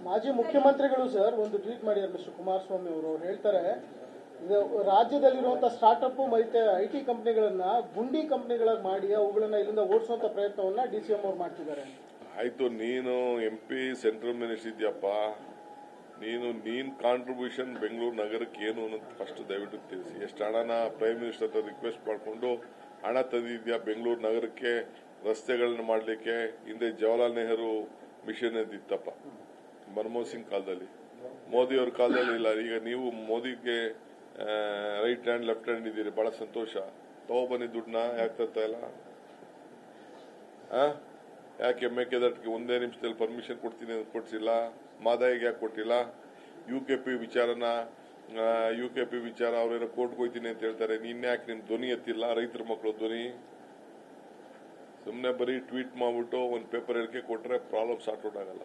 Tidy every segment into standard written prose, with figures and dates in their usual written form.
ಮಾಜಿ ಮುಖ್ಯಮಂತ್ರಿಗಳು ಸರ್ ಒಂದು ಟ್ವೀಟ್ ಮಾಡಿದ್ದಾರೆ ಮಿಸ್ಟರ್ ಕುಮಾರಸ್ವಾಮಿ ಅವರು ಹೇಳ್ತಾರೆ ಇದು ರಾಜ್ಯದಲ್ಲಿರುವಂತಹ ಸ್ಟಾರ್ಟ್ಅಪ್ ಮತ್ತೆ ಐಟಿ ಕಂಪನಿಗಳನ್ನ ಗುಂಡಿ ಕಂಪನಿಗಳಾಗಿ ಮಾಡಿ ಅವುಗಳನ್ನ ಇಲ್ಲಿಂದ ಓಡಿಸುವಂತ ಪ್ರಯತ್ನವನ್ನ ಡಿಸಿಎಂ ಅವರು ಮಾಡ್ತಿದ್ದಾರೆ. ಆಯ್ತು, ನೀನು MP ಸೆಂಟ್ರಲ್ ಮಿನಿಸ್ಟರ್ ಇದೆಯಪ್ಪ, ನೀನ್ ಕಾಂಟ್ರಿಬ್ಯೂಷನ್ ಬೆಂಗಳೂರು ನಗರಕ್ಕೆ ಏನು ಅನ್ನೋದು ಫಸ್ಟ್ ದಯವಿಟ್ಟು ತಿಳಿಸಿ. ಎಷ್ಟು ಹಣನ ಪ್ರೈಮ್ ಮಿನಿಸ್ಟರ್ ಹತ್ರ ರಿಕ್ವೆಸ್ಟ್ ಮಾಡಿಕೊಂಡು ಹಣ ತಂದಿದ್ಯಾ ಬೆಂಗಳೂರು ನಗರಕ್ಕೆ ರಸ್ತೆಗಳನ್ನ ಮಾಡಲಿಕ್ಕೆ? ಹಿಂದೆ ಜವಾಹರ್ಲಾಲ್ ನೆಹರು ಮಿಷನ್ ಇತ್ತಪ್ಪ ಮನಮೋಹನ್ ಸಿಂಗ್ ಕಾಲದಲ್ಲಿ, ಮೋದಿ ಅವ್ರ ಕಾಲದಲ್ಲಿ ಇಲ್ಲ. ಈಗ ನೀವು ಮೋದಿಗೆ ರೈಟ್ ಹ್ಯಾಂಡ್ ಲೆಫ್ಟ್ ಹ್ಯಾಂಡ್ ಇದ್ದೀರಿ, ಬಹಳ ಸಂತೋಷ. ತಗೊಬನ್ನಿ ದುಡ್ಡನ್ನ, ಯಾಕೆ ತರ್ತಾ ಇಲ್ಲ? ಯಾಕೆ ಮೇಕೆದಾಟಿಗೆ ಒಂದೇ ನಿಮಿಷದಲ್ಲಿ ಪರ್ಮಿಷನ್ ಕೊಡ್ತೀನಿ ಅಂತ ಕೊಡ್ಸಿಲ್ಲ? ಮಾದಾಯಿಗೆ ಯಾಕೆ ಕೊಟ್ಟಿಲ್ಲ? UKP ವಿಚಾರ ಅವ್ರೇನೋ ಕೋರ್ಟ್ಗೆ ಹೋಗ್ತೀನಿ ಅಂತ ಹೇಳ್ತಾರೆ. ನೀನ್ ಯಾಕೆ ನಿಮ್ ಧ್ವನಿ ಎತ್ತಿಲ್ಲ? ರೈತರ ಮಕ್ಕಳು ಧ್ವನಿ ಸುಮ್ನೆ ಬರೀ ಟ್ವೀಟ್ ಮಾಡ್ಬಿಟ್ಟು ಒಂದ್ ಪೇಪರ್ ಹೇಳಿಕೆ ಕೊಟ್ರೆ ಪ್ರಾಬ್ಲಮ್ ಸಾರ್ಟ್ ಔಟ್ ಆಗಲ್ಲ.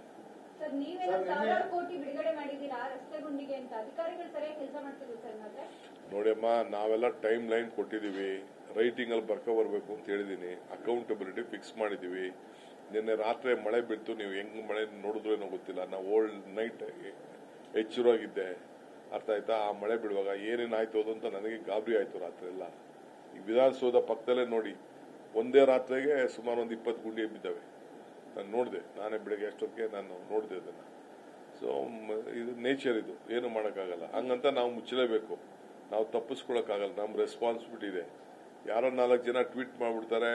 ನೋಡಿಯಮ್ಮ, ನಾವೆಲ್ಲ ಟೈಮ್ ಲೈನ್ ಕೊಟ್ಟಿದೀವಿ, ರೈಟಿಂಗ್ ಅಲ್ಲಿ ಬರ್ಕೊ ಬರ್ಬೇಕು ಅಂತ ಹೇಳಿದೀನಿ, ಅಕೌಂಟಬಿಲಿಟಿ ಫಿಕ್ಸ್ ಮಾಡಿದೀವಿ. ನಿನ್ನೆ ರಾತ್ರಿ ಮಳೆ ಬಿತ್ತು, ನೀವು ಹೆಂಗ್ ಮಳೆ ನೋಡಿದ್ರೇನೋ ಗೊತ್ತಿಲ್ಲ. ನಾವು ಓಲ್ಡ್ ನೈಟ್ ಎಚ್ಚರವಾಗಿದ್ದೆ, ಅರ್ಥ ಆಯ್ತಾ? ಆ ಮಳೆ ಬಿಡುವಾಗ ಏನೇನಾಯ್ತು ಅಂತ ನನಗೆ ಗಾಬರಿ ಆಯ್ತು ರಾತ್ರಿ ಎಲ್ಲ. ಈ ವಿಧಾನಸೌಧ ಪಕ್ಕದಲ್ಲೇ ನೋಡಿ, ಒಂದೇ ರಾತ್ರಿಗೆ ಸುಮಾರು ಒಂದು 20 ಗುಂಡಿ ಬಿದ್ದಾವೆ. ನಾನು ನೋಡಿದೆ, ನಾನೇ ಬೆಳಗ್ಗೆ ಅಷ್ಟೊತ್ತಿಗೆ ನಾನು ನೋಡಿದೆ ಅದನ್ನ. ಸೊ ಇದು ನೇಚರ್, ಇದು ಏನು ಮಾಡೋಕ್ಕಾಗಲ್ಲ. ಹಂಗಂತ ನಾವು ಮುಚ್ಚಲೇಬೇಕು, ನಾವು ತಪ್ಪಿಸ್ಕೊಳಕ್ಕಾಗಲ್ಲ. ನಮ್ಮ ರೆಸ್ಪಾನ್ಸಿಬಿಲಿಟಿ ಇದೆ. ಯಾರೋ 4 ಜನ ಟ್ವೀಟ್ ಮಾಡ್ಬಿಡ್ತಾರೆ,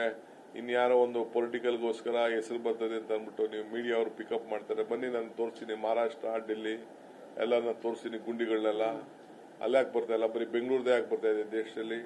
ಇನ್ಯಾರೋ ಒಂದು ಪೊಲಿಟಿಕಲ್ಗೋಸ್ಕರ ಹೆಸರು ಬರ್ತದೆ ಅಂತ ಅಂದ್ಬಿಟ್ಟು ನೀವು ಮೀಡಿಯಾ ಅವರು ಪಿಕಪ್ ಮಾಡ್ತಾರೆ. ಬನ್ನಿ, ನಾನು ತೋರಿಸ್ತೀನಿ, ಮಹಾರಾಷ್ಟ್ರ, ಡೆಲ್ಲಿ ಎಲ್ಲ ನಾನು ತೋರಿಸ್ತೀನಿ ಗುಂಡಿಗಳನ್ನೆಲ್ಲ. ಅಲ್ಲಾಕೆ ಬರ್ತಾ ಇಲ್ಲ? ಬರೀ ಬೆಂಗಳೂರದೇ ಯಾಕೆ ಬರ್ತಾ ಇದೆ ದೇಶದಲ್ಲಿ?